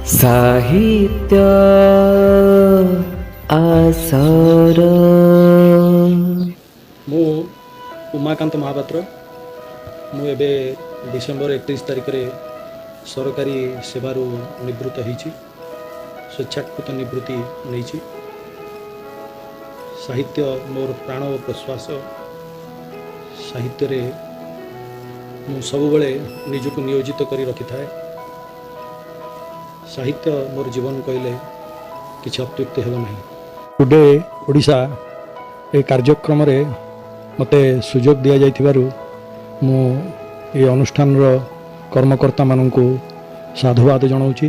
साहित्य आसर मु उमाकांत महापात्र मु एबे डिसेम्बर 31 तारिख रे सरकारी सेवारू निवृत्त होईछि। स्वेच्छाकृत निवृत्ति नहीं। साहित्य मोर प्राण और प्रश्वास। साहित्य रे मु सबुबले निजको नियोजित करी रखि थाए। साहित्य मोर जीवन कहले किछि अत्युक्ति हेबो नहीं। टुडे ओडिशा ए कार्यक्रम रे मते सुजोग दिया जाइथिबारु मु ए अनुष्ठान रो कर्मकर्ता माननकु साधुवाद जनाउछि।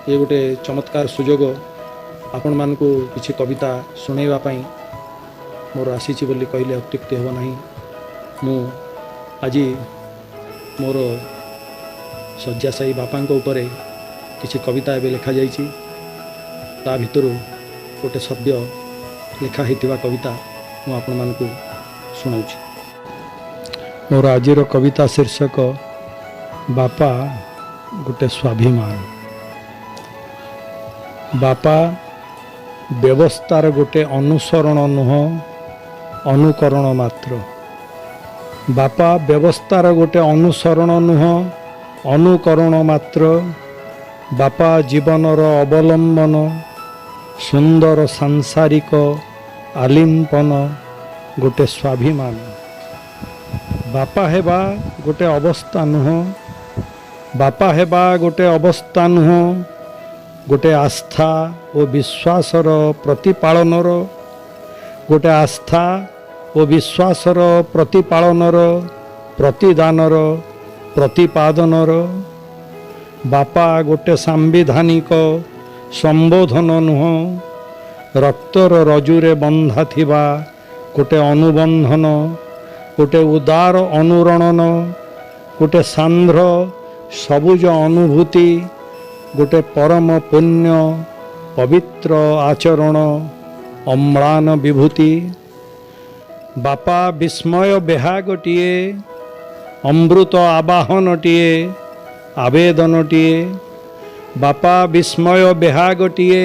ये गोटे चमत्कार सुजोग आपण मानकु किछि कविता सुनाइबा पई मोर आसीछि बोली कहले अत्युक्ति हेबो नहीं। मु आज मोर शय्याशायी बापांक उपरे किछि कविता एबे लिखा जाइछि। ता भितरु गोटे सद्य लिखा होइतिबा कविता मु आपण मानकु सुनाउछि। मोर आजिर कविता शीर्षक बापा गोटे स्वाभिमान। बापा व्यवस्थार गोटे अनुसरण नुह अनुकरण मात्र। बापा व्यवस्थार गोटे अनुसरण नुह अनुकरण मात्र। बापा जीवनर अवलंबन सुंदर सांसारिक आलिंपन गोटे स्वाभिमान। बापा हेबा गोटे अवस्था नुह बापा हेबा गोटे अवस्था नुह गोटे आस्था और विश्वासर प्रतिपालनर गोटे आस्था और विश्वासर प्रतिपालनर प्रतिदानर प्रतिपादनर। बापा गोटे सांविधानिक संबोधन नुह रक्तर रजुरे बंधा थिबा गोटे अनुबंधन गोटे उदार अनुरणन गोटे सांद्र सबुज अनुभूति गोटे परम पुण्य पवित्र आचरण अम्लान विभूति। बापा विस्मय बेहागटिए अमृत आवाहनटिए आवेदनटिए। बापा विस्मय बेहागटिए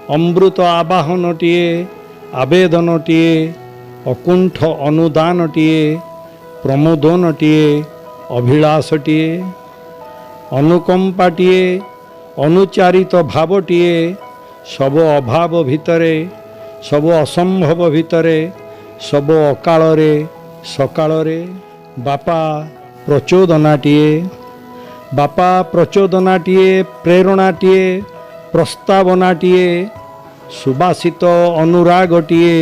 अमृत आवाहनटिए आवेदनटिए अकुंठ अनुदानटिए प्रमोदनटिए अभिलाषटिए अनुकंपाटिए अनुचारित भावटिए। सब अभाव भितरे सब असंभव भितरे सब अकालरे सकालरे बापा प्रचोदनाटिए। बापा प्रचोदनाटिए प्रेरणाटिए प्रस्तावनाटिए सुबासित अनुरागटिए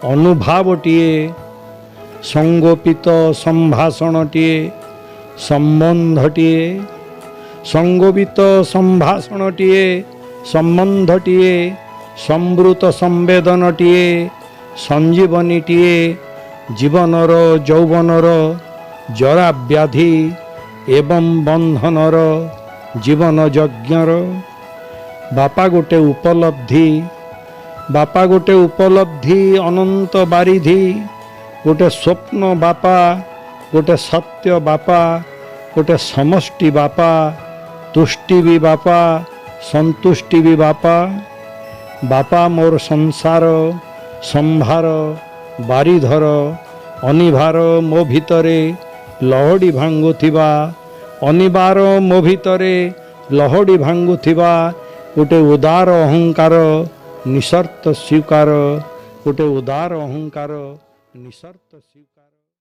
अनुभावटिए संगोपित संभाषणटिए संबंधटिए संगोपित संभाषणटिए संबंधटिए संवृत संवेदनटिए संजीवनीटिए जीवनर यौवनर जरा व्याधि एवं बंधनर जीवन यज्ञर। बापा गोटे उपलब्धि बापा गोटे उपलब्धि अनंत बारिधि गोटे स्वप्न बापा गोटे सत्य बापा गोटे समष्टि बापा तुष्टि भी बापा संतुष्टि भी बापा। बापा मोर संसार संभार बारिधर अनिभार मो भितरे लहड़ी भांगुथिबा अनिबार मो भितरे लहड़ी भांगुथिबा गोटे उदार अहंकार निशर्त स्वीकार गोटे उदार अहंकार निशर्त स्वीकार।